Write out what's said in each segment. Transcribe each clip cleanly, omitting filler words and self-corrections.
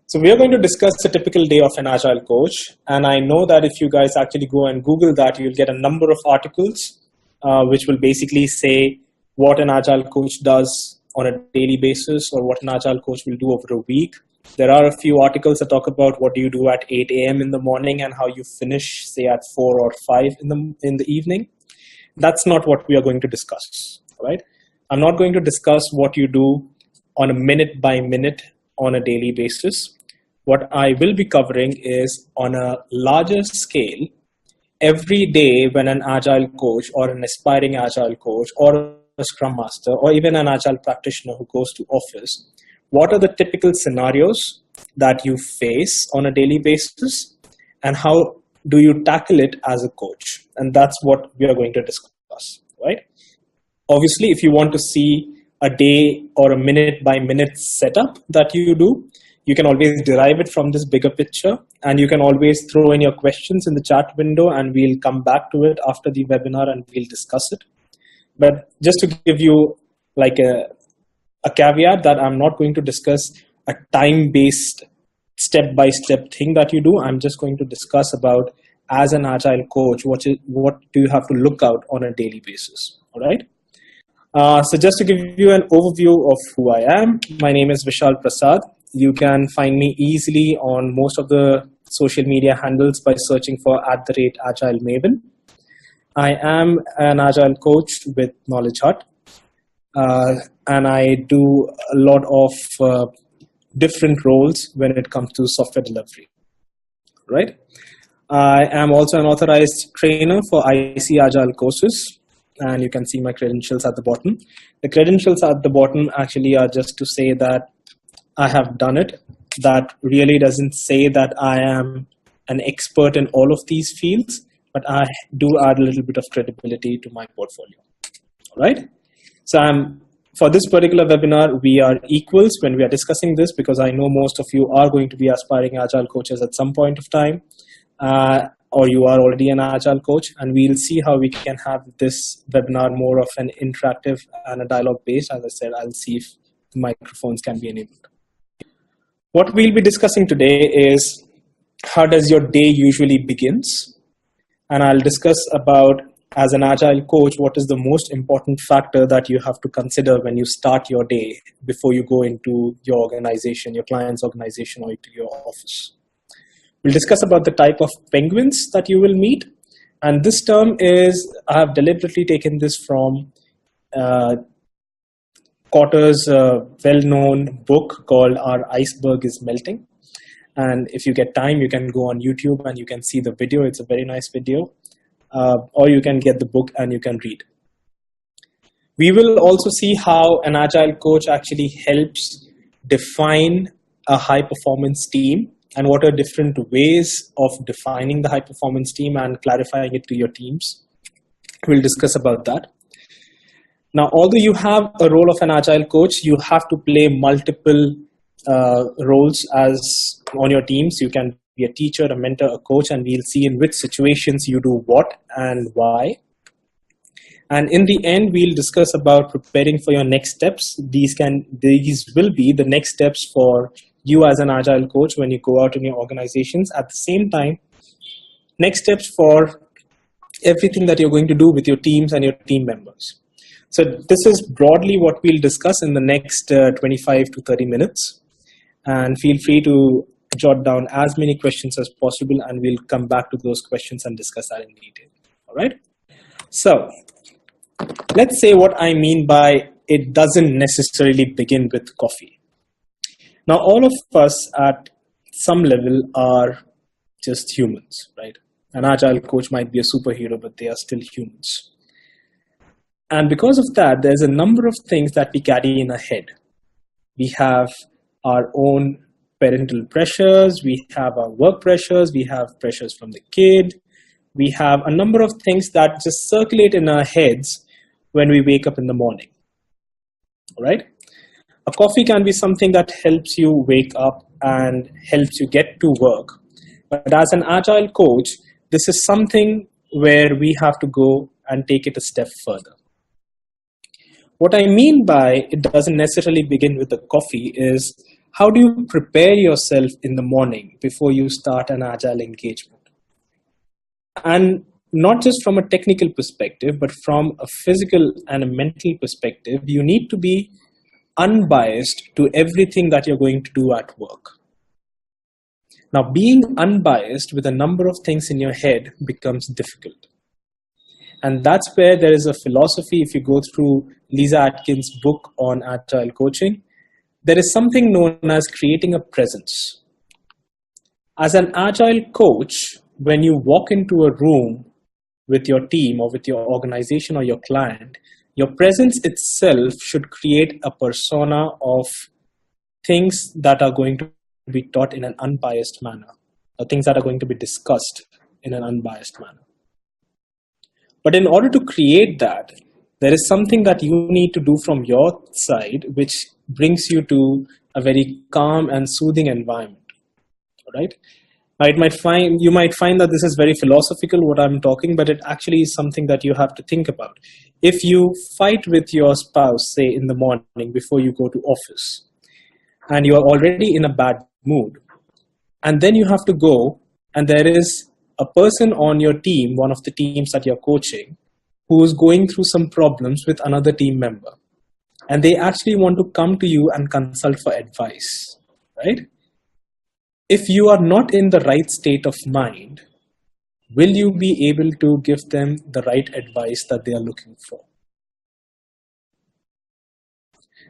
So we are going to discuss a typical day of an Agile coach. And I know that if you guys actually go and Google that, you'll get a number of articles which will basically say what an Agile coach does on a daily basis or what an Agile coach will do over a week. There are a few articles that talk about what do you do at 8 a.m. in the morning and how you finish, say, at 4 or 5 in the evening. That's not what we are going to discuss, right? I'm not going to discuss what you do on a minute by minute on a daily basis. What I will be covering is on a larger scale, every day when an Agile coach or an aspiring Agile coach or a Scrum Master or even an Agile practitioner who goes to office, what are the typical scenarios that you face on a daily basis and how do you tackle it as a coach? And that's what we are going to discuss, right? Obviously, if you want to see a day or a minute by minute setup that you do, you can always derive it from this bigger picture, and you can always throw in your questions in the chat window and we'll come back to it after the webinar and we'll discuss it. But just to give you like a caveat that I'm not going to discuss a time-based step-by-step thing that you do. I'm just going to discuss about as an Agile coach, what do you have to look out on a daily basis, all right? So just to give you an overview of who I am, my name is Vishal Prasad. You can find me easily on most of the social media handles by searching for @Agile Maven. I am an Agile coach with Knowledge Hut, and I do a lot of different roles when it comes to software delivery, right? I am also an authorized trainer for IC Agile courses, and you can see my credentials at the bottom. The credentials at the bottom actually are just to say that I have done it. That really doesn't say that I am an expert in all of these fields, but I do add a little bit of credibility to my portfolio, all right? So for this particular webinar, we are equals when we are discussing this because I know most of you are going to be aspiring Agile coaches at some point of time, or you are already an Agile coach, and we'll see how we can have this webinar more of an interactive and a dialogue based. As I said, I'll see if the microphones can be enabled. What we'll be discussing today is how does your day usually begins, and I'll discuss about as an Agile coach, what is the most important factor that you have to consider when you start your day before you go into your organization, your client's organization, or to your office. We'll discuss about the type of penguins that you will meet. And this term is, I have deliberately taken this from Cotter's well-known book called Our Iceberg is Melting. And if you get time, you can go on YouTube and you can see the video. It's a very nice video. Or you can get the book and you can read. We will also see how an Agile coach actually helps define a high-performance team and what are different ways of defining the high-performance team and clarifying it to your teams. We'll discuss about that. Now, although you have a role of an Agile coach, you have to play multiple roles as on your teams. You can be a teacher, a mentor, a coach, and we'll see in which situations you do what and why. And in the end, we'll discuss about preparing for your next steps. These will be the next steps for you as an Agile coach when you go out in your organizations. At the same time, next steps for everything that you're going to do with your teams and your team members. So this is broadly what we'll discuss in the next 25 to 30 minutes. And feel free to jot down as many questions as possible, and we'll come back to those questions and discuss that in detail. All right. So let's say what I mean by it doesn't necessarily begin with coffee. Now, all of us at some level are just humans, right? An Agile coach might be a superhero, but they are still humans. And because of that, there's a number of things that we carry in our head. We have our own parental pressures, we have our work pressures, we have pressures from the kid, we have a number of things that just circulate in our heads when we wake up in the morning, all right? A coffee can be something that helps you wake up and helps you get to work. But as an Agile coach, this is something where we have to go and take it a step further. What I mean by it doesn't necessarily begin with the coffee is how do you prepare yourself in the morning before you start an agile engagement? And not just from a technical perspective, but from a physical and a mental perspective, you need to be unbiased to everything that you're going to do at work. Now, being unbiased with a number of things in your head becomes difficult. And that's where there is a philosophy. If you go through Lisa Atkins' book on agile coaching, there is something known as creating a presence. As an agile coach, when you walk into a room with your team or with your organization or your client, your presence itself should create a persona of things that are going to be taught in an unbiased manner, or things that are going to be discussed in an unbiased manner. But in order to create that, there is something that you need to do from your side, which brings you to a very calm and soothing environment. All right? Now, you might find that this is very philosophical, what I'm talking, but it actually is something that you have to think about. If you fight with your spouse, say in the morning before you go to office, and you are already in a bad mood, and then you have to go, and there is a person on your team, one of the teams that you're coaching, who is going through some problems with another team member, and they actually want to come to you and consult for advice, right? If you are not in the right state of mind, will you be able to give them the right advice that they are looking for?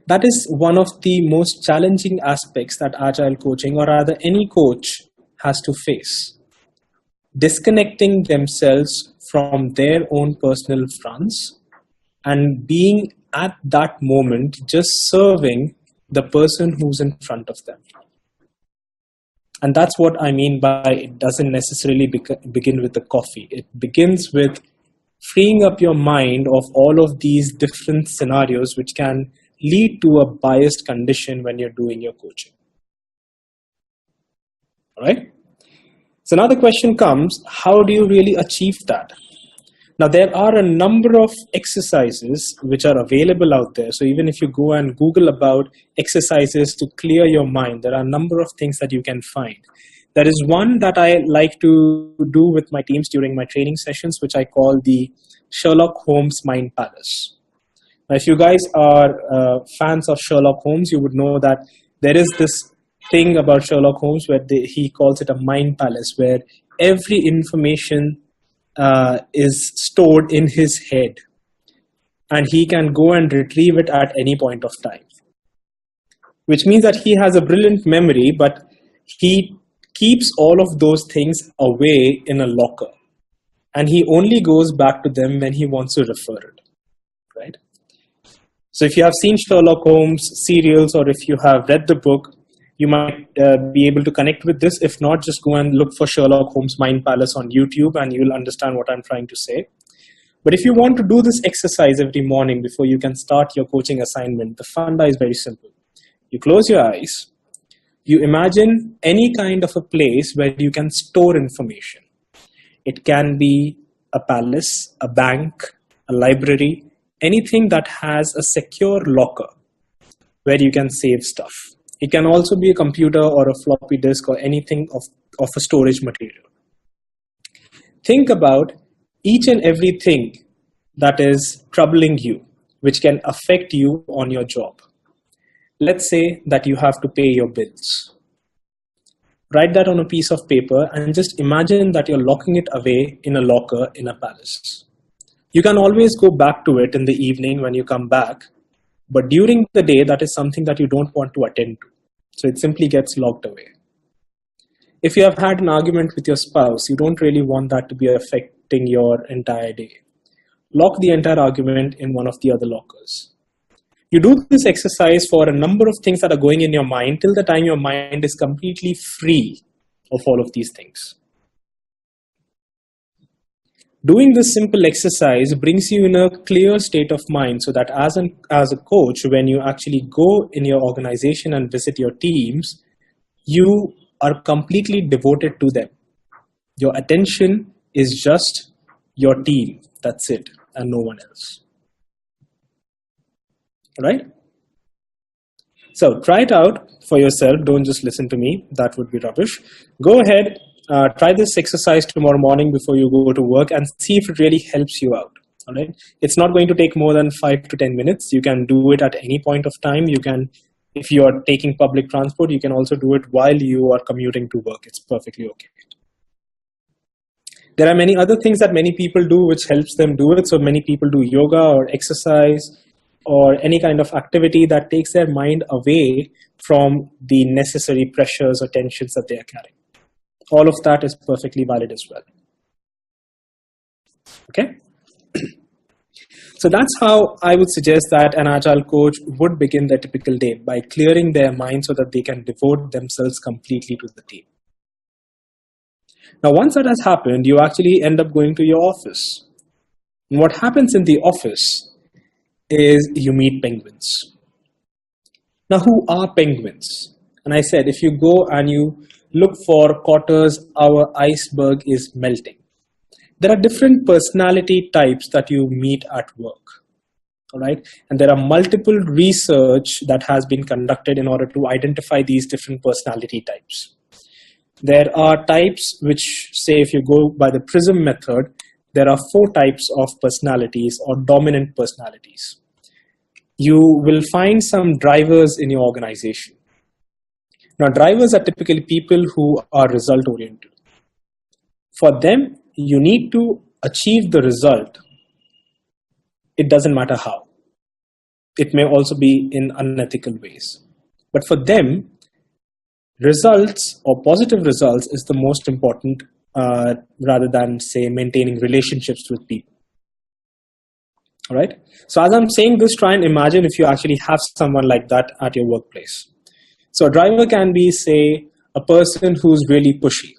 That is one of the most challenging aspects that agile coaching, or rather any coach, has to face. Disconnecting themselves from their own personal fronts and being at that moment just serving the person who's in front of them. And that's what I mean by it doesn't necessarily begin with the coffee. It begins with freeing up your mind of all of these different scenarios which can lead to a biased condition when you're doing your coaching. All right? So now the question comes, how do you really achieve that? Now, there are a number of exercises which are available out there. So even if you go and Google about exercises to clear your mind, there are a number of things that you can find. There is one that I like to do with my teams during my training sessions, which I call the Sherlock Holmes Mind Palace. Now, if you guys are fans of Sherlock Holmes, you would know that there is this thing about Sherlock Holmes where he calls it a mind palace, where every information is stored in his head, and he can go and retrieve it at any point of time. Which means that he has a brilliant memory, but he keeps all of those things away in a locker, and he only goes back to them when he wants to refer it, right? So if you have seen Sherlock Holmes serials, or if you have read the book, you might be able to connect with this. If not, just go and look for Sherlock Holmes Mind Palace on YouTube and you'll understand what I'm trying to say. But if you want to do this exercise every morning before you can start your coaching assignment, the funda is very simple. You close your eyes. You imagine any kind of a place where you can store information. It can be a palace, a bank, a library, anything that has a secure locker where you can save stuff. It can also be a computer or a floppy disk or anything of a storage material. Think about each and everything that is troubling you, which can affect you on your job. Let's say that you have to pay your bills. Write that on a piece of paper and just imagine that you're locking it away in a locker in a palace. You can always go back to it in the evening when you come back, but during the day, that is something that you don't want to attend to. So it simply gets locked away. If you have had an argument with your spouse, you don't really want that to be affecting your entire day. Lock the entire argument in one of the other lockers. You do this exercise for a number of things that are going in your mind till the time your mind is completely free of all of these things. Doing this simple exercise brings you in a clear state of mind so that as a coach, when you actually go in your organization and visit your teams, you are completely devoted to them. Your attention is just your team. That's it, and no one else. Right? So try it out for yourself. Don't just listen to me. That would be rubbish. Go ahead, try this exercise tomorrow morning before you go to work and see if it really helps you out. All right. It's not going to take more than 5 to 10 minutes. You can do it at any point of time. You can, if you are taking public transport, you can also do it while you are commuting to work. It's perfectly okay. There are many other things that many people do which helps them do it. So many people do yoga or exercise or any kind of activity that takes their mind away from the necessary pressures or tensions that they are carrying. All of that is perfectly valid as well. Okay? So that's how I would suggest that an agile coach would begin their typical day, by clearing their mind so that they can devote themselves completely to the team. Now, once that has happened, you actually end up going to your office. And what happens in the office is you meet penguins. Now, who are penguins? And I said, if you go and you look for quarters, our iceberg is melting. There are different personality types that you meet at work. All right. And there are multiple research that has been conducted in order to identify these different personality types. There are types which, say, if you go by the PRISM method, there are 4 types of personalities or dominant personalities. You will find some drivers in your organization. Now, drivers are typically people who are result oriented. For them, you need to achieve the result. It doesn't matter how. It may also be in unethical ways. But for them, results or positive results is the most important rather than, say, maintaining relationships with people. All right. So as I'm saying this, try and imagine if you actually have someone like that at your workplace. So a driver can be, say, a person who's really pushy.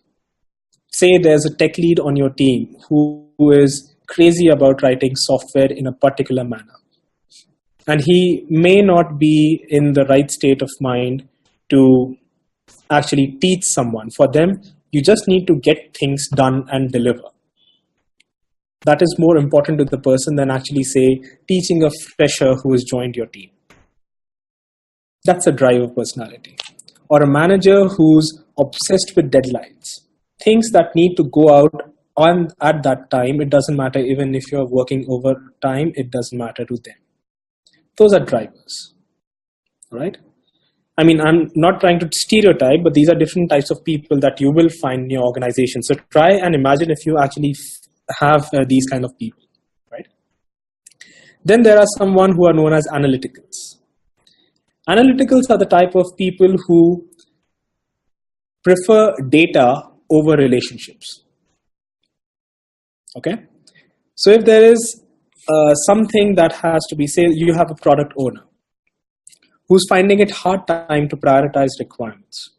Say there's a tech lead on your team who is crazy about writing software in a particular manner. And he may not be in the right state of mind to actually teach someone. For them, you just need to get things done and deliver. That is more important to the person than actually, say, teaching a fresher who has joined your team. That's a driver personality. Or a manager who's obsessed with deadlines. Things that need to go out on at that time. It doesn't matter even if you're working overtime, it doesn't matter to them. Those are drivers. Right? I mean, I'm not trying to stereotype, but these are different types of people that you will find in your organization. So try and imagine if you actually have these kind of people, right? Then there are someone who are known as analyticals. Analyticals are the type of people who prefer data over relationships. Okay? So if there is something that has to be, say, you have a product owner who's finding it hard time to prioritize requirements.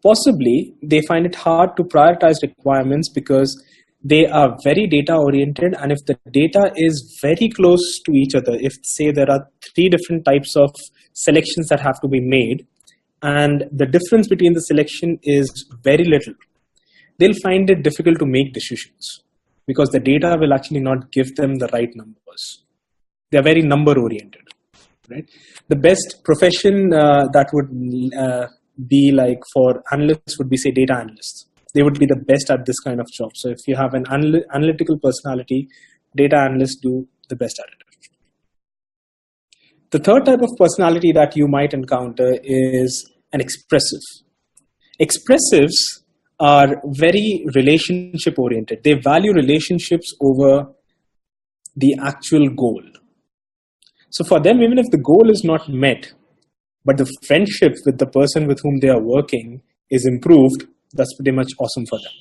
Possibly, they find it hard to prioritize requirements because they are very data oriented, and if the data is very close to each other, if, say, there are 3 different types of selections that have to be made, and the difference between the selection is very little, they'll find it difficult to make decisions because the data will actually not give them the right numbers. They're very number oriented. Right? The best profession that would be like for analysts would be, say, data analysts. They would be the best at this kind of job. So if you have an analytical personality, data analysts do the best at it. The third type of personality that you might encounter is an expressive. Expressives are very relationship oriented. They value relationships over the actual goal. So for them, even if the goal is not met, but the friendship with the person with whom they are working is improved, that's pretty much awesome for them.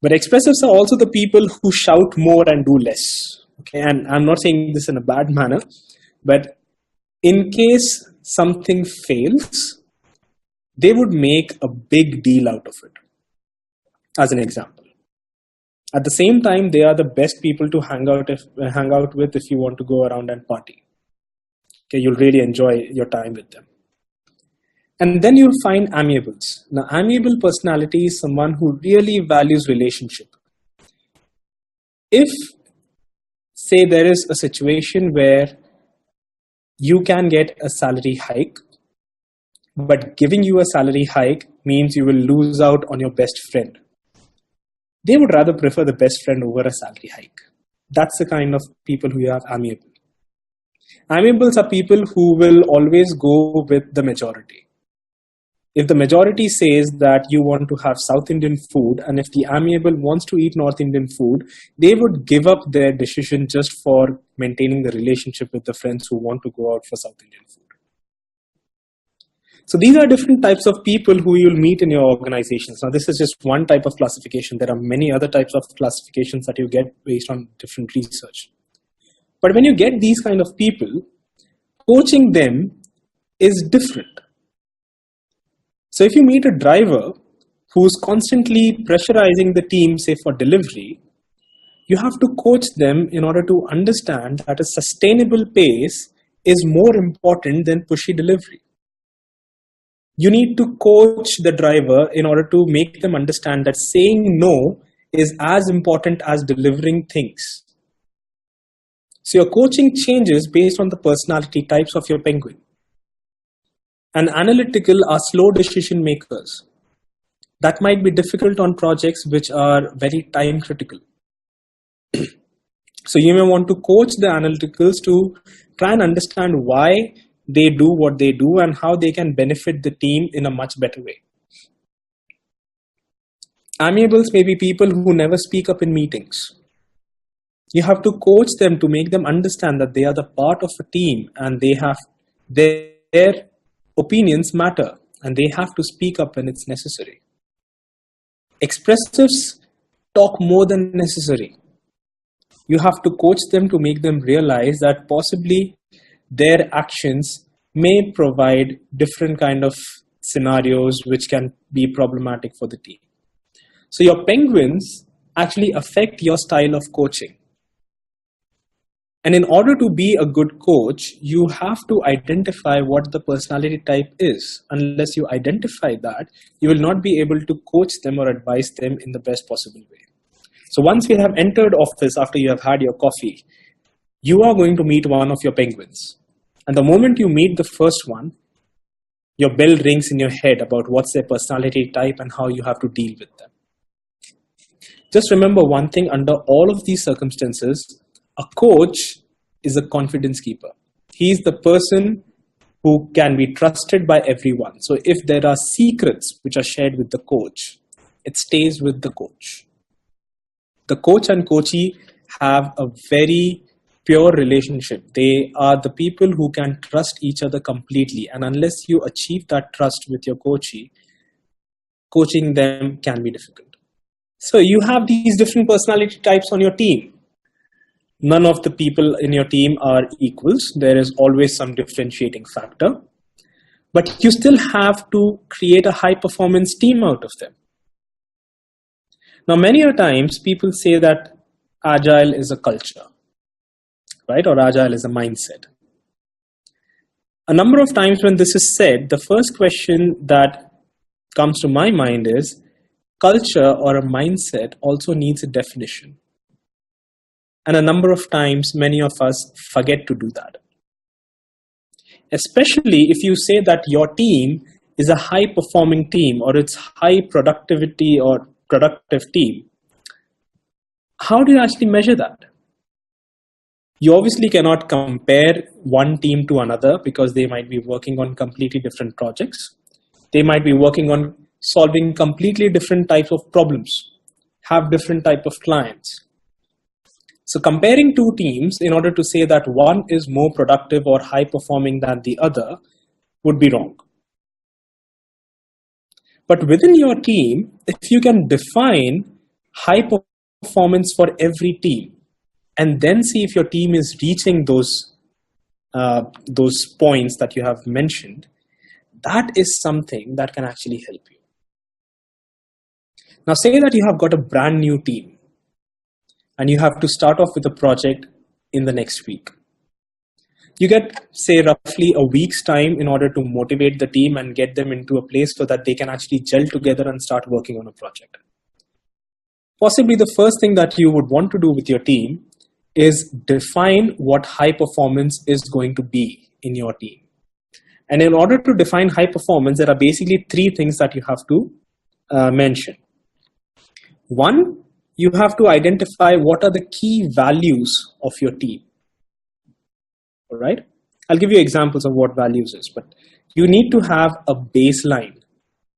But expressives are also the people who shout more and do less. Okay, and I'm not saying this in a bad manner, but in case something fails, they would make a big deal out of it. As an example. At the same time, they are the best people to hang out with if you want to go around and party. Okay, you'll really enjoy your time with them. And then you'll find amiables. Now, amiable personality is someone who really values relationship. If, say, there is a situation where you can get a salary hike, but giving you a salary hike means you will lose out on your best friend. They would rather prefer the best friend over a salary hike. That's the kind of people who you have amiable. Amiables are people who will always go with the majority. If the majority says that you want to have South Indian food, and if the amiable wants to eat North Indian food, they would give up their decision just for maintaining the relationship with the friends who want to go out for South Indian food. So these are different types of people who you'll meet in your organizations. Now, this is just one type of classification. There are many other types of classifications that you get based on different research. But when you get these kind of people, coaching them is different. So if you meet a driver who's constantly pressurizing the team, say for delivery, you have to coach them in order to understand that a sustainable pace is more important than pushy delivery. You need to coach the driver in order to make them understand that saying no is as important as delivering things. So your coaching changes based on the personality types of your penguin. And analytical are slow decision makers. That might be difficult on projects which are very time critical. So you may want to coach the analyticals to try and understand why they do what they do and how they can benefit the team in a much better way. Amiables may be people who never speak up in meetings. You have to coach them to make them understand that they are the part of a team and they have their opinions matter and they have to speak up when it's necessary. Expressives talk more than necessary. You have to coach them to make them realize that possibly their actions may provide different kind of scenarios which can be problematic for the team. So your penguins actually affect your style of coaching. And in order to be a good coach, you have to identify what the personality type is. Unless you identify that, you will not be able to coach them or advise them in the best possible way. So once you have entered office after you have had your coffee, you are going to meet one of your penguins. And the moment you meet the first one, your bell rings in your head about what's their personality type and how you have to deal with them. Just remember one thing, under all of these circumstances, a coach is a confidence keeper. He is the person who can be trusted by everyone. So if there are secrets which are shared with the coach, it stays with the coach. The coach and coachee have a very pure relationship. They are the people who can trust each other completely. And unless you achieve that trust with your coachee, coaching them can be difficult. So you have these different personality types on your team. None of the people in your team are equals. There is always some differentiating factor. But you still have to create a high performance team out of them. Now, many a times people say that Agile is a culture, right? Or Agile is a mindset. A number of times when this is said, the first question that comes to my mind is, culture or a mindset also needs a definition. And a number of times, many of us forget to do that. Especially if you say that your team is a high-performing team or it's high productivity or productive team. How do you actually measure that? You obviously cannot compare one team to another because they might be working on completely different projects. They might be working on solving completely different types of problems, have different type of clients. So comparing two teams in order to say that one is more productive or high performing than the other would be wrong. But within your team, if you can define high performance for every team and then see if your team is reaching those points that you have mentioned, that is something that can actually help you. Now say that you have got a brand new team and you have to start off with a project in the next week. You get, say, roughly a week's time in order to motivate the team and get them into a place so that they can actually gel together and start working on a project. Possibly the first thing that you would want to do with your team is define what high performance is going to be in your team. And in order to define high performance, there are basically three things that you have to mention. One, you have to identify what are the key values of your team. All right? I'll give you examples of what values is, but you need to have a baseline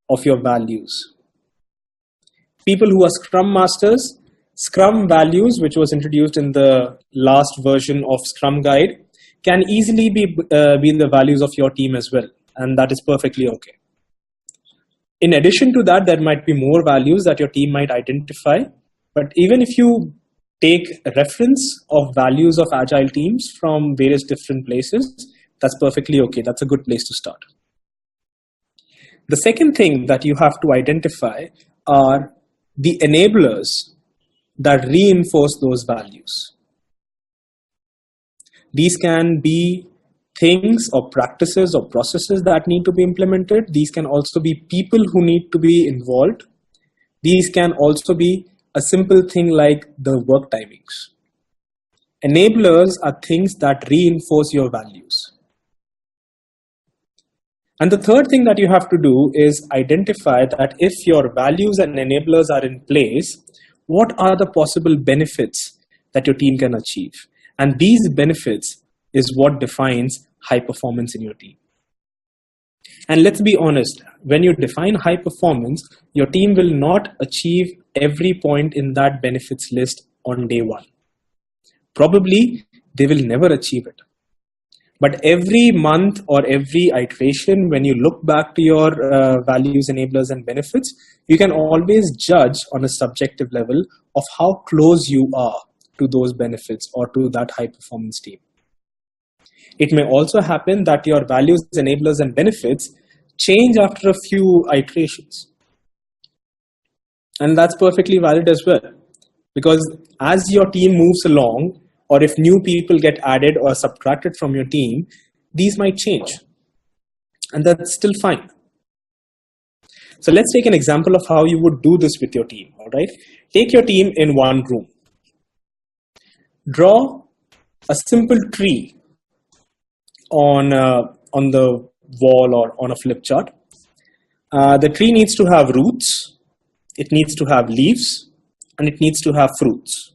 of your values. People who are Scrum Masters, Scrum values, which was introduced in the last version of Scrum Guide, can easily be the values of your team as well, and that is perfectly okay. In addition to that, there might be more values that your team might identify, but even if you take reference of values of Agile teams from various different places, that's perfectly okay. That's a good place to start. The second thing that you have to identify are the enablers that reinforce those values. These can be things or practices or processes that need to be implemented. These can also be people who need to be involved. These can also be a simple thing like the work timings. Enablers are things that reinforce your values. And the third thing that you have to do is identify that if your values and enablers are in place, what are the possible benefits that your team can achieve? And these benefits is what defines high performance in your team. And let's be honest, when you define high performance, your team will not achieve every point in that benefits list on day one. Probably they will never achieve it. But every month or every iteration, when you look back to your values, enablers, and benefits, you can always judge on a subjective level of how close you are to those benefits or to that high performance team. It may also happen that your values, enablers, and benefits change after a few iterations. And that's perfectly valid as well. Because as your team moves along, or if new people get added or subtracted from your team, these might change. And that's still fine. So let's take an example of how you would do this with your team. All right? Take your team in one room. Draw a simple tree on the wall or on a flip chart. The tree needs to have roots, it needs to have leaves, and it needs to have fruits.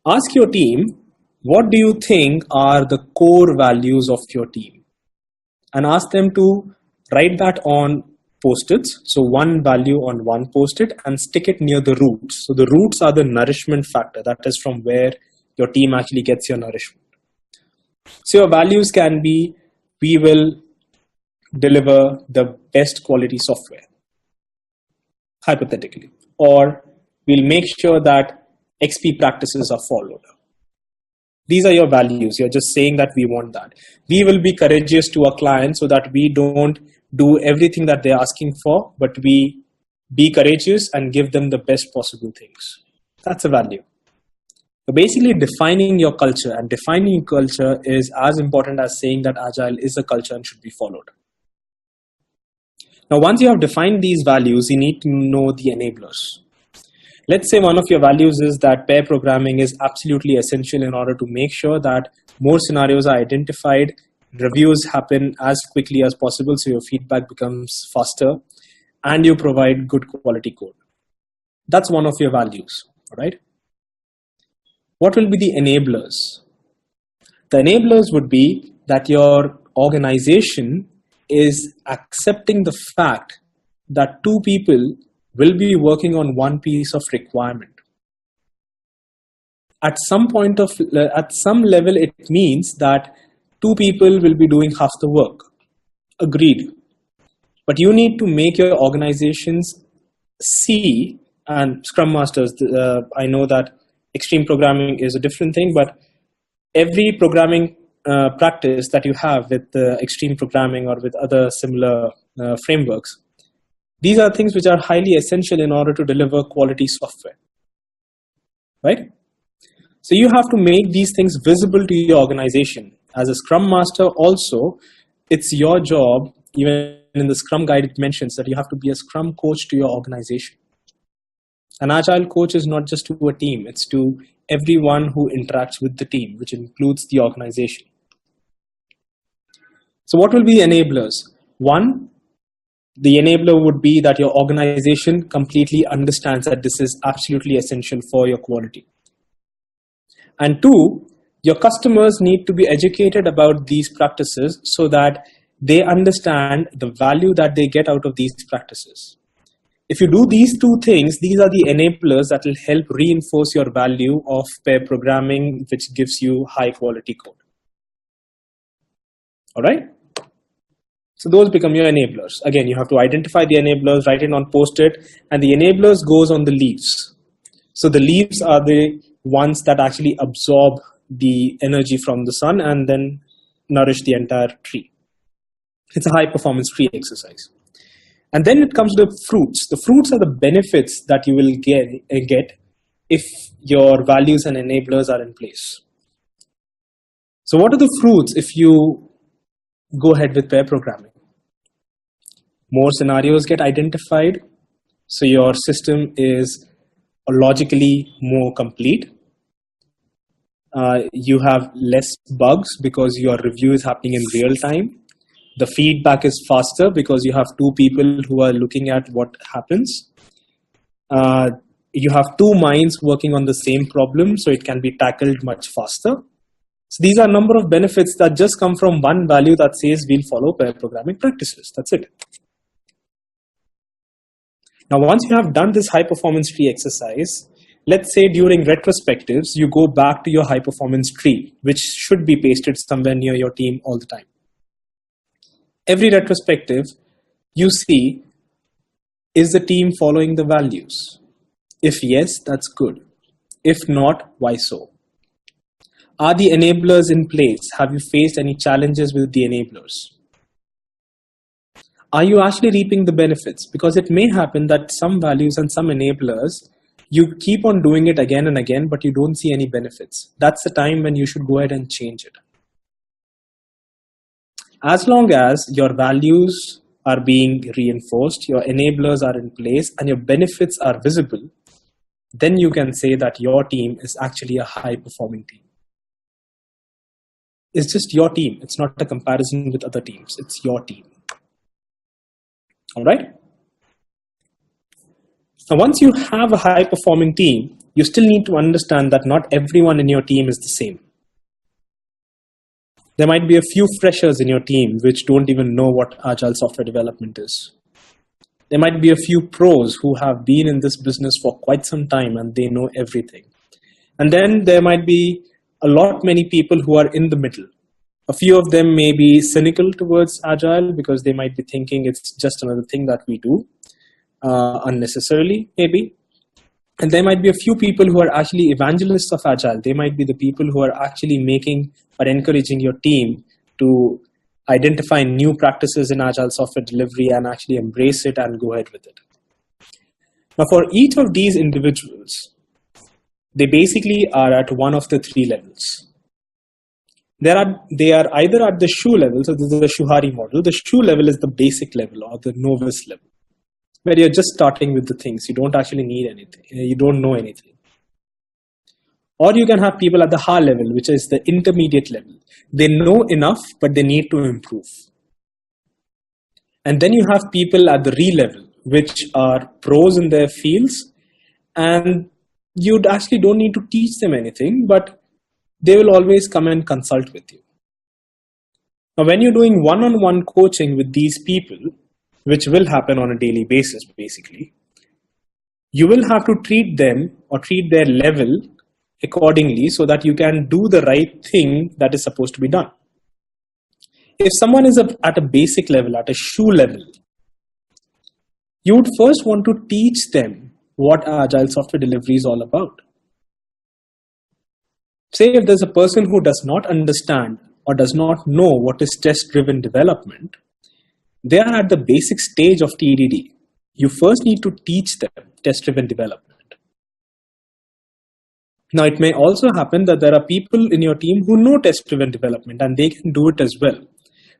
Ask your team, what do you think are the core values of your team? And ask them to write that on post-its. So one value on one post-it and stick it near the roots. So the roots are the nourishment factor. That is from where your team actually gets your nourishment. So your values can be, we will deliver the best quality software, hypothetically. Or we'll make sure that XP practices are followed. These are your values. You're just saying that we want that. We will be courageous to our clients so that we don't do everything that they're asking for, but we be courageous and give them the best possible things. That's a value. So basically defining your culture, and defining your culture is as important as saying that Agile is a culture and should be followed. Now, once you have defined these values, you need to know the enablers. Let's say one of your values is that pair programming is absolutely essential in order to make sure that more scenarios are identified, reviews happen as quickly as possible so your feedback becomes faster, and you provide good quality code. That's one of your values, all right? What will be the enablers? The enablers would be that your organization is accepting the fact that two people will be working on one piece of requirement. At some level, it means that two people will be doing half the work. Agreed. But you need to make your organizations see, and Scrum Masters, I know that extreme programming is a different thing, but every programming practice that you have with extreme programming or with other similar frameworks, these are things which are highly essential in order to deliver quality software, right? So you have to make these things visible to your organization. As a Scrum Master also, it's your job, even in the Scrum Guide it mentions that you have to be a Scrum coach to your organization. An Agile coach is not just to a team, it's to everyone who interacts with the team, which includes the organization. So what will be enablers? One, the enabler would be that your organization completely understands that this is absolutely essential for your quality. And two, your customers need to be educated about these practices so that they understand the value that they get out of these practices. If you do these two things, these are the enablers that will help reinforce your value of pair programming, which gives you high quality code. All right? So those become your enablers. Again, you have to identify the enablers, write it on post-it, and the enablers goes on the leaves. So the leaves are the ones that actually absorb the energy from the sun and then nourish the entire tree. It's a high performance tree exercise. And then it comes to the fruits. The fruits are the benefits that you will get if your values and enablers are in place. So what are the fruits if you go ahead with pair programming? More scenarios get identified, so your system is logically more complete. You have less bugs because your review is happening in real time. The feedback is faster because you have two people who are looking at what happens. You have two minds working on the same problem, so it can be tackled much faster. So these are a number of benefits that just come from one value that says we'll follow pair programming practices. That's it. Now, once you have done this high performance tree exercise, let's say during retrospectives, you go back to your high performance tree, which should be pasted somewhere near your team all the time. Every retrospective, you see, is the team following the values? If yes, that's good. If not, why so? Are the enablers in place? Have you faced any challenges with the enablers? Are you actually reaping the benefits? Because it may happen that some values and some enablers, you keep on doing it again and again, but you don't see any benefits. That's the time when you should go ahead and change it. As long as your values are being reinforced, your enablers are in place, and your benefits are visible, then you can say that your team is actually a high-performing team. It's just your team. It's not a comparison with other teams. It's your team. All right? Now, once you have a high-performing team, you still need to understand that not everyone in your team is the same. There might be a few freshers in your team which don't even know what Agile software development is. There might be a few pros who have been in this business for quite some time and they know everything. And then there might be many people who are in the middle. A few of them may be cynical towards Agile because they might be thinking it's just another thing that we do unnecessarily, maybe. And there might be a few people who are actually evangelists of Agile. They might be the people who are actually making or encouraging your team to identify new practices in Agile software delivery and actually embrace it and go ahead with it. Now, for each of these individuals, they basically are at one of the three levels. They are either at the shoe level, so this is the Shuhari model. The shoe level is the basic level or the novice level, where you're just starting with the things. You don't actually need anything. You don't know anything. Or you can have people at the Ha level, which is the intermediate level. They know enough, but they need to improve. And then you have people at the Re level, which are pros in their fields, and you actually don't need to teach them anything, but they will always come and consult with you. Now, when you're doing one-on-one coaching with these people, which will happen on a daily basis, basically, you will have to treat them or treat their level accordingly so that you can do the right thing that is supposed to be done. If someone is at a basic level, at a shoe level, you would first want to teach them what Agile software delivery is all about. Say if there's a person who does not understand or does not know what is test-driven development, they are at the basic stage of TDD. You first need to teach them test-driven development. Now, it may also happen that there are people in your team who know test-driven development and they can do it as well.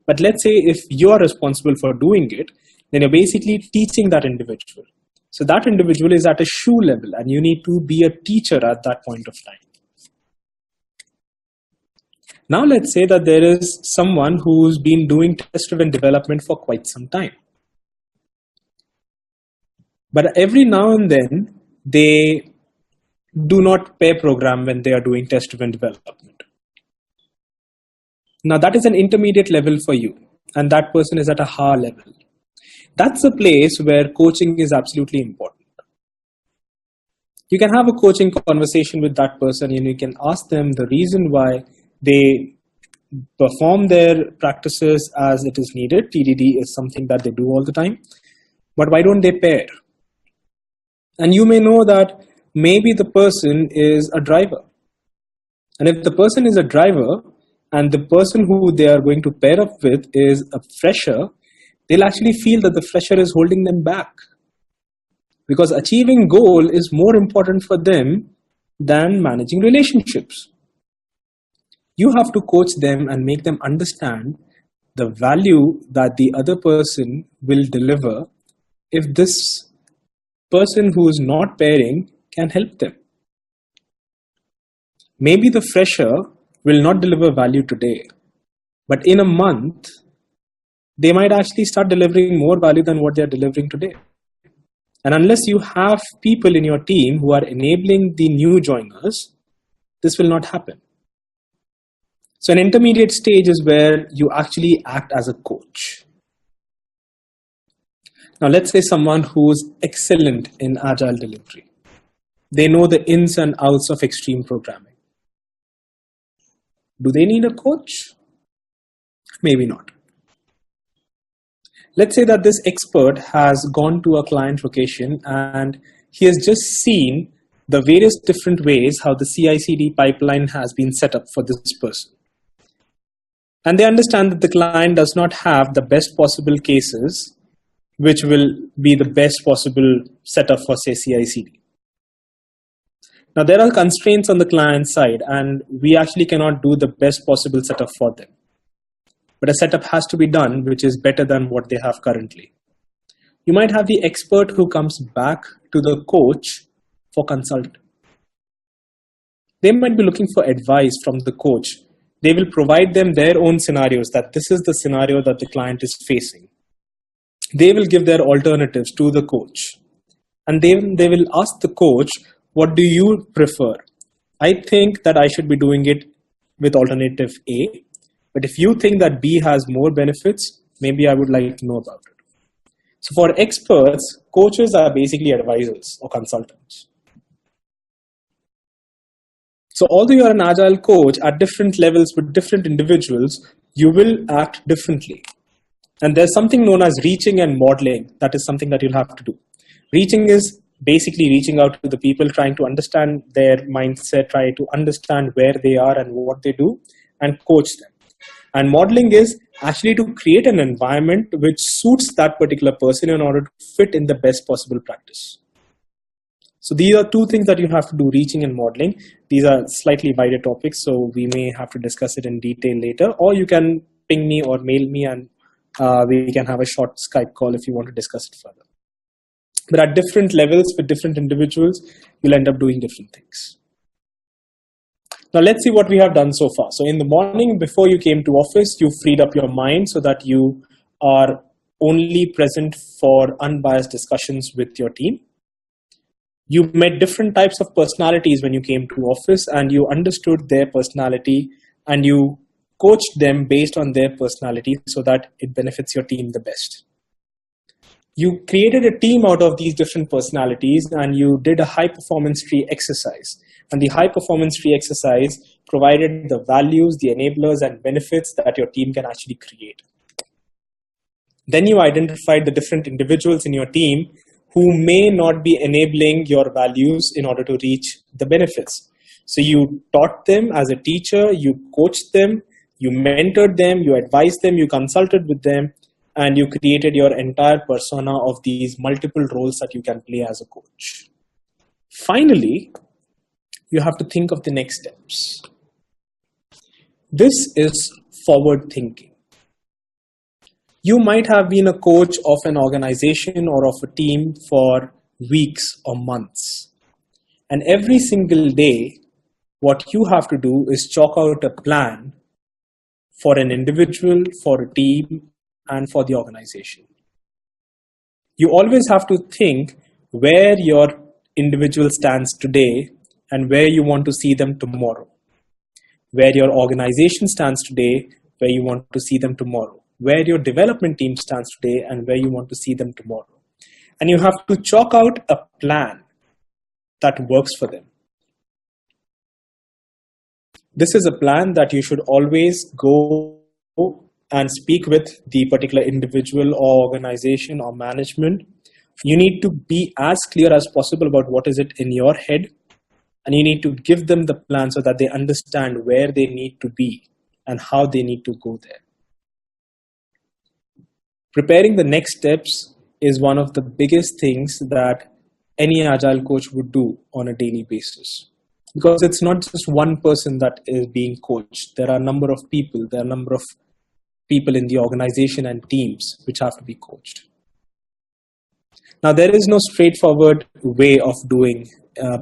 But let's say if you are responsible for doing it, then you're basically teaching that individual. So that individual is at a shoe level and you need to be a teacher at that point of time. Now let's say that there is someone who's been doing test-driven development for quite some time. But every now and then, they do not pair program when they are doing test-driven development. Now that is an intermediate level for you, and that person is at a higher level. That's a place where coaching is absolutely important. You can have a coaching conversation with that person and you can ask them the reason why they perform their practices as it is needed. TDD is something that they do all the time. But why don't they pair? And you may know that maybe the person is a driver. And if the person is a driver and the person who they are going to pair up with is a fresher, they'll actually feel that the fresher is holding them back. Because achieving goal is more important for them than managing relationships. You have to coach them and make them understand the value that the other person will deliver if this person who is not pairing can help them. Maybe the fresher will not deliver value today, but in a month, they might actually start delivering more value than what they're delivering today. And unless you have people in your team who are enabling the new joiners, this will not happen. So an intermediate stage is where you actually act as a coach. Now let's say someone who's excellent in agile delivery. They know the ins and outs of extreme programming. Do they need a coach? Maybe not. Let's say that this expert has gone to a client location and he has just seen the various different ways how the CI/CD pipeline has been set up for this person. And they understand that the client does not have the best possible cases, which will be the best possible setup for, say, CI/CD. Now, there are constraints on the client side, and we actually cannot do the best possible setup for them. But a setup has to be done, which is better than what they have currently. You might have the expert who comes back to the coach for consulting. They might be looking for advice from the coach. They will provide them their own scenarios, that this is the scenario that the client is facing. They will give their alternatives to the coach. And they will ask the coach, what do you prefer? I think that I should be doing it with alternative A. But if you think that B has more benefits, maybe I would like to know about it. So for experts, coaches are basically advisors or consultants. So although you're an agile coach at different levels with different individuals, you will act differently. And there's something known as reaching and modeling. That is something that you'll have to do. Reaching is basically reaching out to the people, trying to understand their mindset, try to understand where they are and what they do, and coach them. And modeling is actually to create an environment which suits that particular person in order to fit in the best possible practice. So these are two things that you have to do, reaching and modeling. These are slightly wider topics, so we may have to discuss it in detail later, or you can ping me or mail me and we can have a short Skype call if you want to discuss it further. But at different levels with different individuals, you'll end up doing different things. Now let's see what we have done so far. So in the morning before you came to office, you freed up your mind so that you are only present for unbiased discussions with your team. You met different types of personalities when you came to office and you understood their personality and you coached them based on their personality so that it benefits your team the best. You created a team out of these different personalities and you did a high performance tree exercise. And the high performance tree exercise provided the values, the enablers and benefits that your team can actually create. Then you identified the different individuals in your team who may not be enabling your values in order to reach the benefits. So you taught them as a teacher, you coached them, you mentored them, you advised them, you consulted with them, and you created your entire persona of these multiple roles that you can play as a coach. Finally, you have to think of the next steps. This is forward thinking. You might have been a coach of an organization or of a team for weeks or months. And every single day, what you have to do is chalk out a plan for an individual, for a team, and for the organization. You always have to think where your individual stands today and where you want to see them tomorrow. Where your organization stands today, where you want to see them tomorrow. Where your development team stands today and where you want to see them tomorrow. And you have to chalk out a plan that works for them. This is a plan that you should always go and speak with the particular individual or organization or management. You need to be as clear as possible about what is it in your head, and you need to give them the plan so that they understand where they need to be and how they need to go there. Preparing the next steps is one of the biggest things that any agile coach would do on a daily basis. Because it's not just one person that is being coached. There are a number of people. There are a number of people in the organization and teams which have to be coached. Now, there is no straightforward way of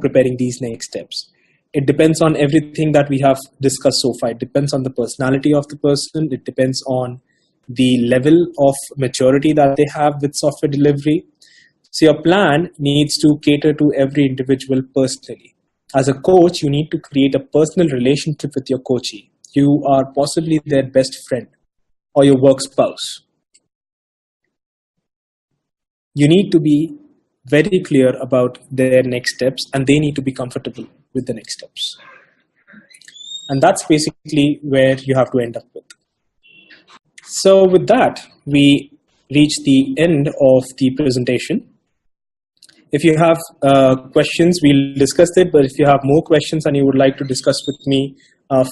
preparing these next steps. It depends on everything that we have discussed so far. It depends on the personality of the person. It depends on the level of maturity that they have with software delivery. So your plan needs to cater to every individual personally. As a coach, you need to create a personal relationship with your coachee. You are possibly their best friend or your work spouse. You need to be very clear about their next steps, and they need to be comfortable with the next steps. And that's basically where you have to end up with. So with that, we reach the end of the presentation. If you have questions, we'll discuss it. But if you have more questions and you would like to discuss with me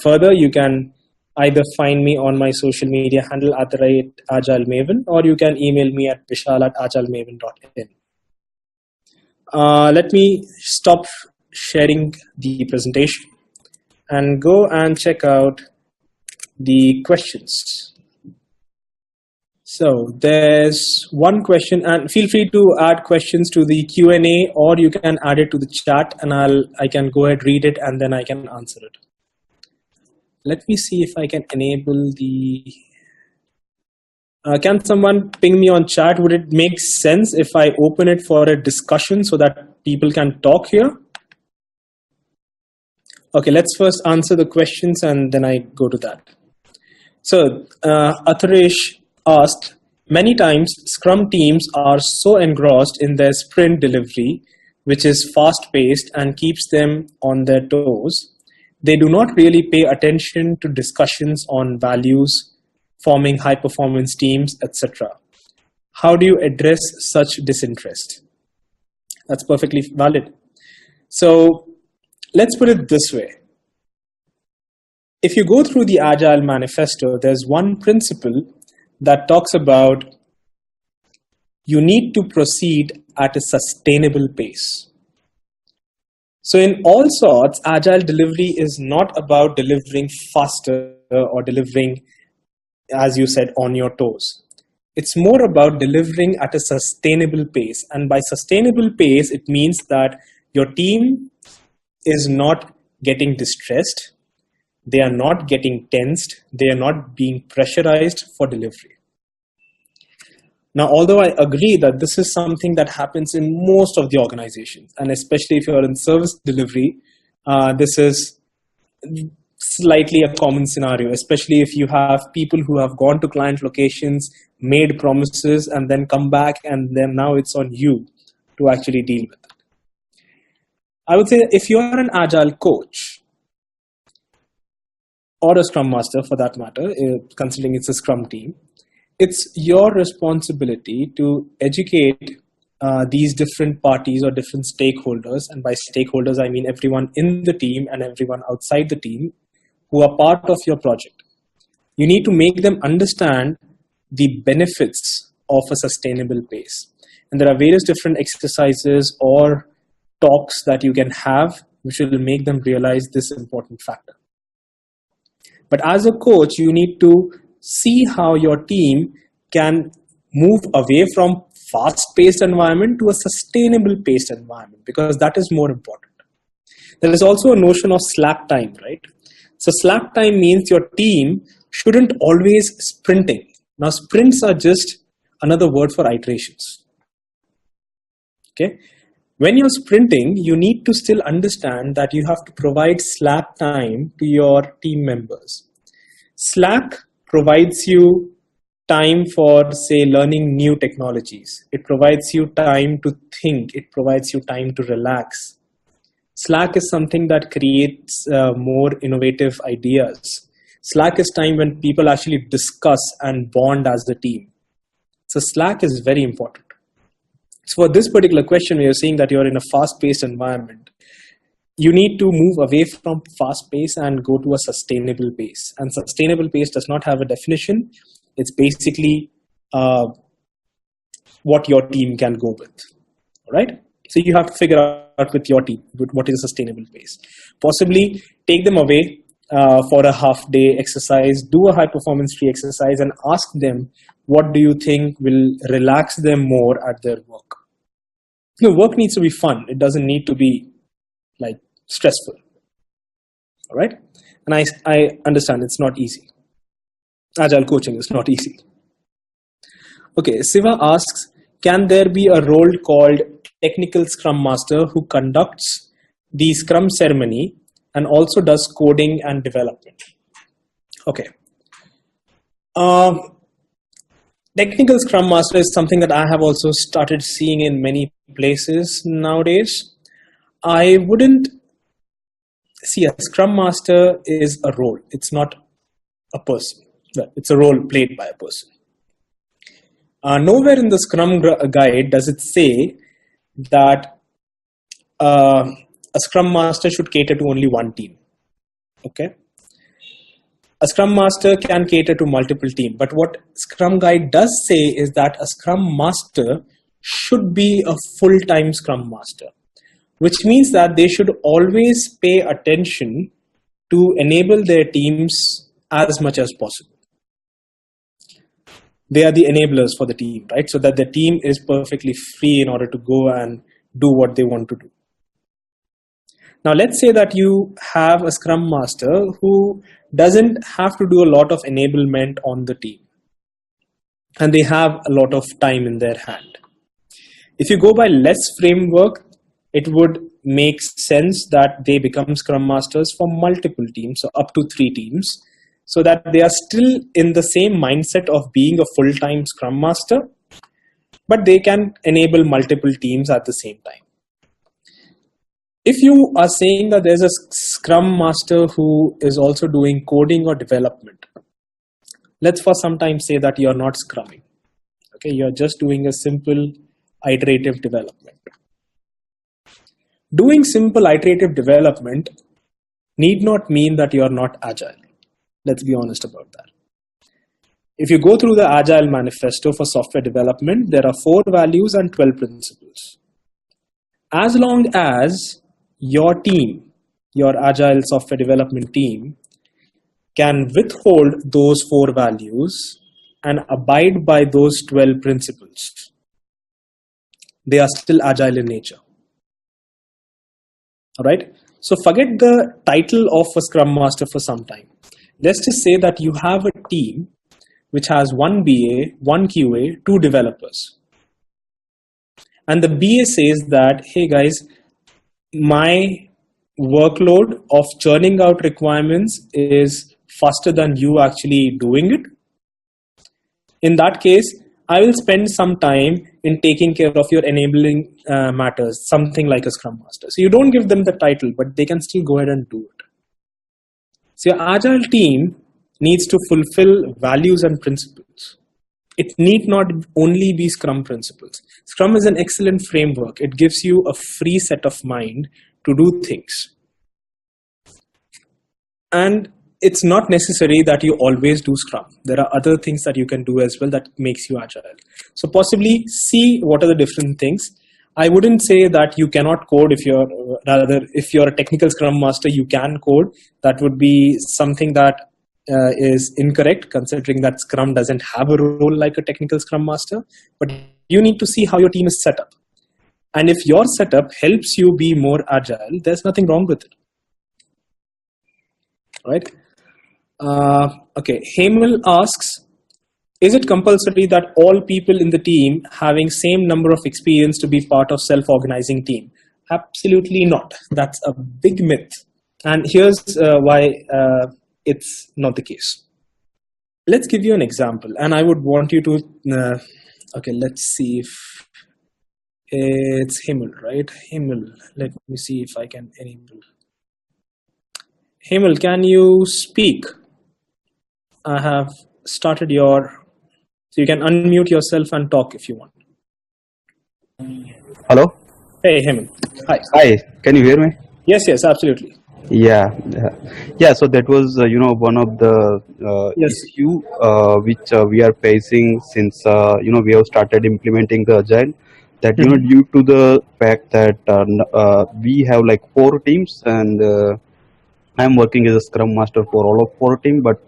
further, you can either find me on my social media handle @AgileMaven, or you can email me at vishal@agilemaven.in. Let me stop sharing the presentation and go and check out the questions. So there's one question, and feel free to add questions to the Q&A, or you can add it to the chat, and I can go ahead, read it, and then I can answer it. Let me see if I can enable the... can someone ping me on chat? Would it make sense if I open it for a discussion so that people can talk here? Okay, let's first answer the questions and then I go to that. So Atharesh asked, many times Scrum teams are so engrossed in their sprint delivery, which is fast-paced and keeps them on their toes. They do not really pay attention to discussions on values, forming high-performance teams, etc. How do you address such disinterest? That's perfectly valid. So let's put it this way. If you go through the Agile manifesto, there's one principle that talks about you need to proceed at a sustainable pace. So in all sorts, Agile delivery is not about delivering faster or delivering, as you said, on your toes. It's more about delivering at a sustainable pace. And by sustainable pace, it means that your team is not getting distressed. They are not getting tensed. They are not being pressurized for delivery. Now, although I agree that this is something that happens in most of the organizations, and especially if you're in service delivery, this is slightly a common scenario, especially if you have people who have gone to client locations, made promises, and then come back, and then now it's on you to actually deal with it. I would say if you're an Agile coach, or a Scrum Master for that matter, considering it's a Scrum team, it's your responsibility to educate these different parties or different stakeholders. And by stakeholders, I mean everyone in the team and everyone outside the team who are part of your project. You need to make them understand the benefits of a sustainable pace. And there are various different exercises or talks that you can have which will make them realize this important factor. But as a coach, you need to see how your team can move away from fast-paced environment to a sustainable paced environment, because that is more important. There is also a notion of slack time, right? So slack time means your team shouldn't always sprinting. Now, sprints are just another word for iterations. Okay. When you're sprinting, you need to still understand that you have to provide slack time to your team members. Slack provides you time for, say, learning new technologies. It provides you time to think. It provides you time to relax. Slack is something that creates more innovative ideas. Slack is time when people actually discuss and bond as a team. So Slack is very important. So for this particular question, we are saying that you're in a fast-paced environment. You need to move away from fast pace and go to a sustainable pace. And sustainable pace does not have a definition. It's basically what your team can go with. All right? So you have to figure out with your team what is a sustainable pace. Possibly take them away for a half-day exercise, do a high-performance free exercise, and ask them, what do you think will relax them more at their work? Work needs to be fun. It doesn't need to be like stressful. All right? And I understand it's not easy. Agile coaching is not easy. Okay, Siva asks, can there be a role called technical scrum master who conducts the scrum ceremony and also does coding and development? Okay. Technical scrum master is something that I have also started seeing in many places nowadays. I wouldn't see a scrum master is a role. It's not a person. It's a role played by a person. Nowhere in the Scrum guide does it say that a Scrum master should cater to only one team. Okay. A Scrum master can cater to multiple teams, but what Scrum Guide does say is that a Scrum master should be a full-time Scrum master, which means that they should always pay attention to enable their teams as much as possible. They are the enablers for the team, right? So that the team is perfectly free in order to go and do what they want to do. Now, let's say that you have a Scrum Master who doesn't have to do a lot of enablement on the team, and they have a lot of time in their hand. If you go by less framework, it would make sense that they become Scrum Masters for multiple teams, so up to 3 teams, so that they are still in the same mindset of being a full-time Scrum Master, but they can enable multiple teams at the same time. If you are saying that there's a Scrum Master who is also doing coding or development, let's for some time say that you're not scrumming. Okay, you're just doing a simple iterative development. Doing simple iterative development need not mean that you're not agile. Let's be honest about that. If you go through the Agile manifesto for software development, there are 4 values and 12 principles. As long as your team, your Agile software development team, can withhold those 4 values and abide by those 12 principles, they are still Agile in nature. All right. So forget the title of a Scrum Master for some time. Let's just say that you have a team which has 1 BA, 1 QA, 2 developers. And the BA says that, hey guys, my workload of churning out requirements is faster than you actually doing it. In that case, I will spend some time in taking care of your enabling matters, something like a Scrum Master. So you don't give them the title, but they can still go ahead and do it. So your Agile team needs to fulfill values and principles. It need not only be Scrum principles. Scrum is an excellent framework. It gives you a free set of mind to do things. And it's not necessary that you always do Scrum. There are other things that you can do as well that makes you Agile. So possibly see what are the different things. I wouldn't say that you cannot code if you're a technical Scrum Master, you can code. That would be something that is incorrect, considering that Scrum doesn't have a role like a technical Scrum Master. But you need to see how your team is set up. And if your setup helps you be more agile, there's nothing wrong with it. Right? Okay, Hemal asks, is it compulsory that all people in the team having same number of experience to be part of self-organizing team? Absolutely not. That's a big myth. And here's why it's not the case. Let's give you an example. And I would want you to, okay, let's see if it's Himal, right? Himal, let me see if I can enable. Himal, can you speak? I have started your, so you can unmute yourself and talk if you want. Hello. Hey, Himal. Hi. Hi. Can you hear me? Yes, absolutely. Yeah. So that was one of the Yes. issue which we are facing since we have started implementing the agile. That due to the fact that we have like 4 teams and I am working as a scrum master for all of 4 teams, but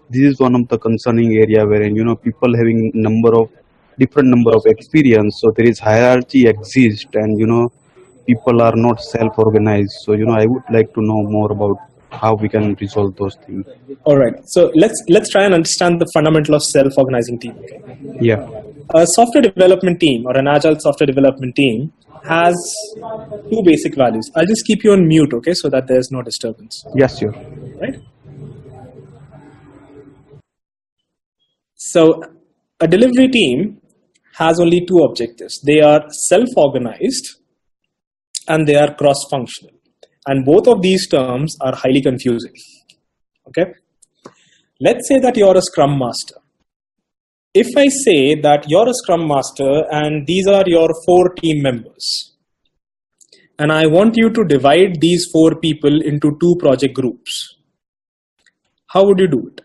this is one of the concerning area wherein people having different number of experience, so there is hierarchy exist, and people are not self-organized. So I would like to know more about how we can resolve those things. All right. So let's try and understand the fundamental of self-organizing team. Okay? Yeah. A software development team or an agile software development team has 2 basic values. I'll just keep you on mute, okay, so that there's no disturbance. Yes, sure. Right? So a delivery team has only 2 objectives. They are self-organized and they are cross-functional. And both of these terms are highly confusing. Okay? Let's say that you're a scrum master. If I say that you're a scrum master and these are your 4 team members, and I want you to divide these 4 people into 2 project groups, how would you do it?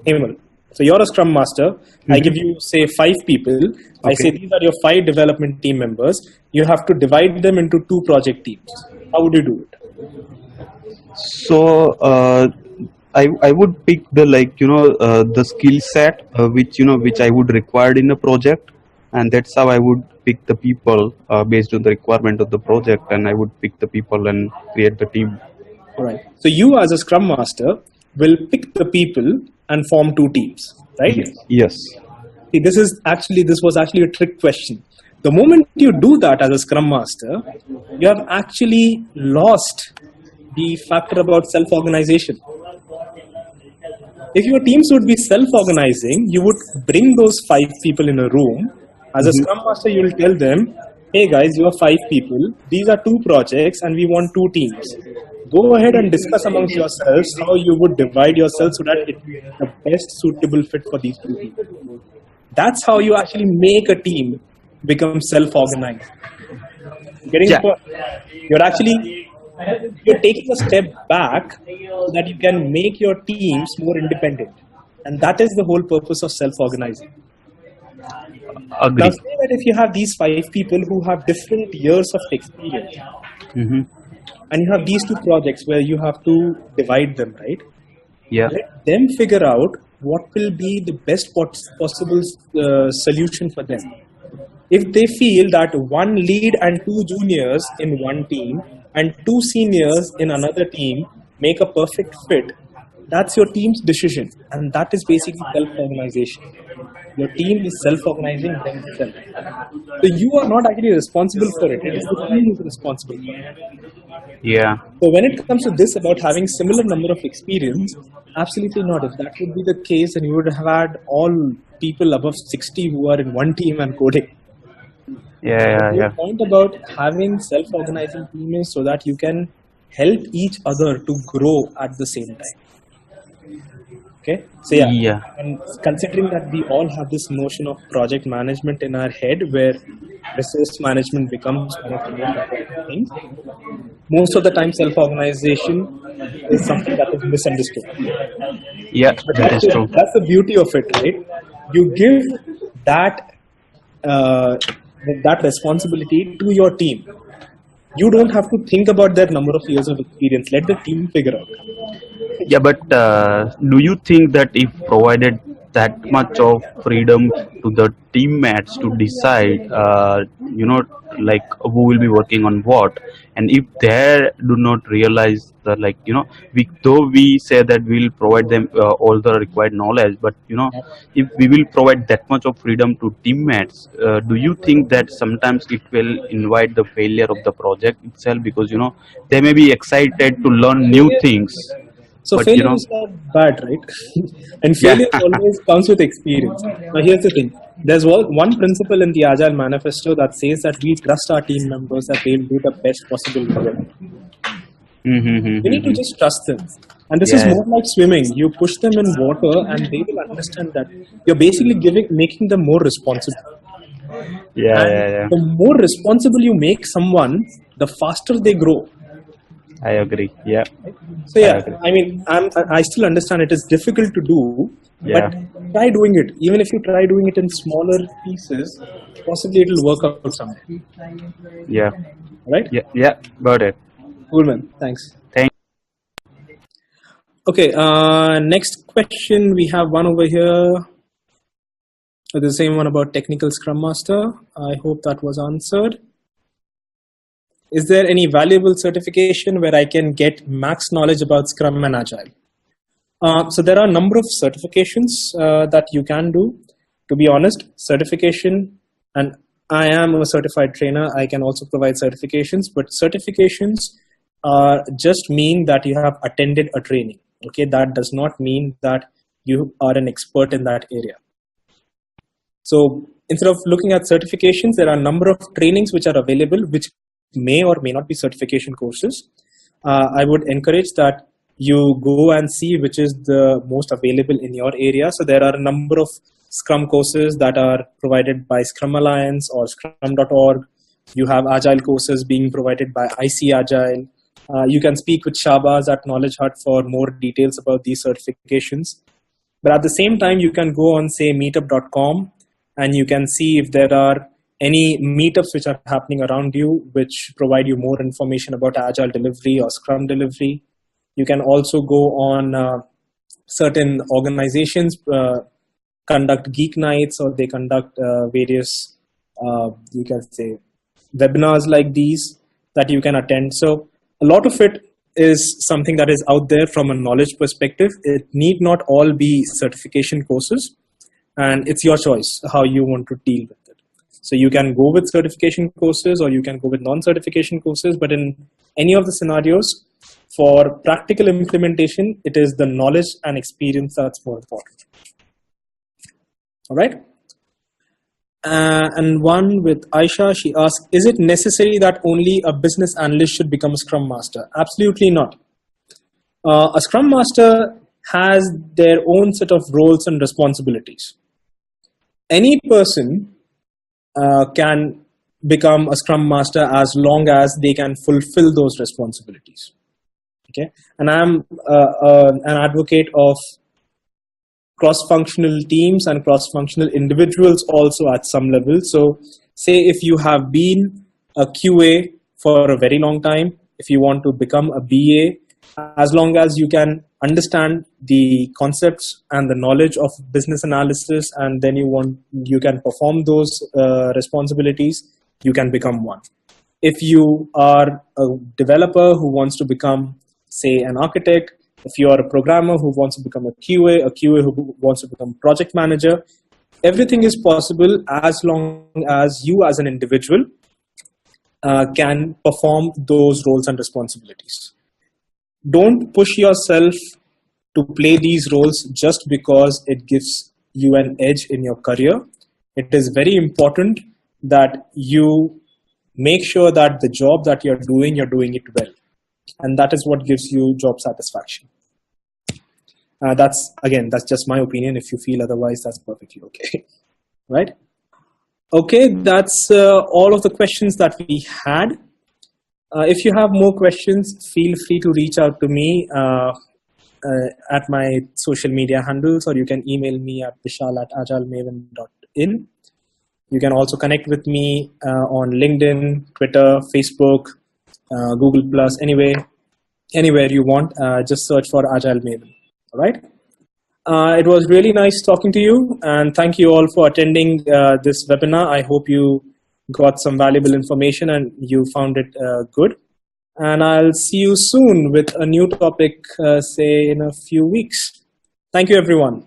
Emil. So you're a scrum master. I give you, say, 5 people. Okay. I say these are your 5 development team members. You have to divide them into 2 project teams. How would you do it? So I would pick the the skill set which I would require in a project, and that's how I would pick the people based on the requirement of the project, and I would pick the people and create the team. All right. So you as a scrum master will pick the people and form 2 teams, right? Yes. See, this was actually a trick question. The moment you do that as a scrum master, you have actually lost the factor about self-organization. If your teams would be self-organizing, you would bring those 5 people in a room. As a scrum master, you will tell them, hey guys, you are 5 people. These are 2 projects and we want 2 teams. Go ahead and discuss amongst yourselves how you would divide yourselves so that it's the best suitable fit for these 2 people. That's how you actually make a team become self-organized. You're taking a step back so that you can make your teams more independent. And that is the whole purpose of self-organizing. Agree. Now say that if you have these 5 people who have different years of experience, and you have these 2 projects where you have to divide them, right? Yeah. Let them figure out what will be the best possible solution for them. If they feel that 1 lead and 2 juniors in one team and 2 seniors in another team make a perfect fit, that's your team's decision. And that is basically self-organization. Your team is self-organizing themselves. So you are not actually responsible for it. It is the team who is responsible for it. Yeah. So when it comes to this about having similar number of experience, absolutely not. If that would be the case, then you would have had all people above 60 who are in one team and coding. The point about having self-organizing team is so that you can help each other to grow at the same time. Okay, so and considering that we all have this notion of project management in our head where resource management becomes one of the most important things, most of the time self-organization is something that is misunderstood. Yeah, that is true. That's the beauty of it, right? You give that responsibility to your team. You don't have to think about their number of years of experience. Let the team figure out. Yeah, but do you think that if provided that much of freedom to the teammates to decide, like who will be working on what. And if they do not realize that, like, though we say that we'll provide them all the required knowledge, but if we will provide that much of freedom to teammates, do you think that sometimes it will invite the failure of the project itself? Because they may be excited to learn new Failure, things, so but failure is not bad, right? And yeah. failure always comes with experience. Now here's the thing. There's one principle in the Agile Manifesto that says that we trust our team members that they'll do the best possible work. We need to just trust them. And this is Yeah, more like swimming. You push them in water and they will understand that you're basically making them more responsible. yeah, And yeah, yeah. the more responsible you make someone, the faster they grow. I agree. Yeah, So I yeah, agree. I mean, I still understand it is difficult to do, but Yeah, try doing it. Even if you try doing it in smaller pieces, possibly it will work out someday. yeah, All right? yeah, yeah. Got it. Cool, man. Thanks. Thank. Okay. Next question. We have one over here. The same one about technical Scrum Master. I hope that was answered. Is there any valuable certification where I can get max knowledge about Scrum and Agile? So there are a number of certifications that you can do. To be honest, certification, and I am a certified trainer, I can also provide certifications, but certifications just mean that you have attended a training. Okay, that does not mean that you are an expert in that area. So instead of looking at certifications, there are a number of trainings which are available, which may or may not be certification courses. I would encourage that you go and see which is the most available in your area. So there are a number of Scrum courses that are provided by Scrum Alliance or Scrum.org. You have Agile courses being provided by IC Agile. You can speak with Shabaz at Knowledge Hut for more details about these certifications. But at the same time, you can go on, say, meetup.com, and you can see if there are any meetups which are happening around you, which provide you more information about Agile delivery or Scrum delivery. You can also go on certain organizations conduct geek nights, or they conduct various, you can say, webinars like these that you can attend. So a lot of it is something that is out there from a knowledge perspective. It need not all be certification courses, and it's your choice how you want to deal with it. So you can go with certification courses or you can go with non-certification courses, but in any of the scenarios, for practical implementation, it is the knowledge and experience that's more important. All right. And one with Aisha, she asked, is it necessary that only a business analyst should become a Scrum Master? Absolutely not. A Scrum Master has their own set of roles and responsibilities. Any person can become a Scrum Master as long as they can fulfill those responsibilities. Okay, and I'm an advocate of cross-functional teams and cross-functional individuals also at some level. So say if you have been a QA for a very long time, if you want to become a BA, as long as you can understand the concepts and the knowledge of business analysis, and then you can perform those responsibilities, you can become one. If you are a developer who wants to become, say, an architect, if you are a programmer who wants to become a QA who wants to become project manager, everything is possible as long as you as an individual can perform those roles and responsibilities. Don't push yourself to play these roles just because it gives you an edge in your career. It is very important that you make sure that the job that you're doing it well. And that is what gives you job satisfaction. That's just my opinion. If you feel otherwise, that's perfectly okay. Right? Okay, that's all of the questions that we had. If you have more questions, feel free to reach out to me at my social media handles, or you can email me at vishal@agilemaven.in. You can also connect with me on LinkedIn, Twitter, Facebook, Google Plus, anywhere you want. Just search for Agile Maven. All right. It was really nice talking to you, and thank you all for attending this webinar. I hope you got some valuable information and you found it good. And I'll see you soon with a new topic, say in a few weeks. Thank you, everyone.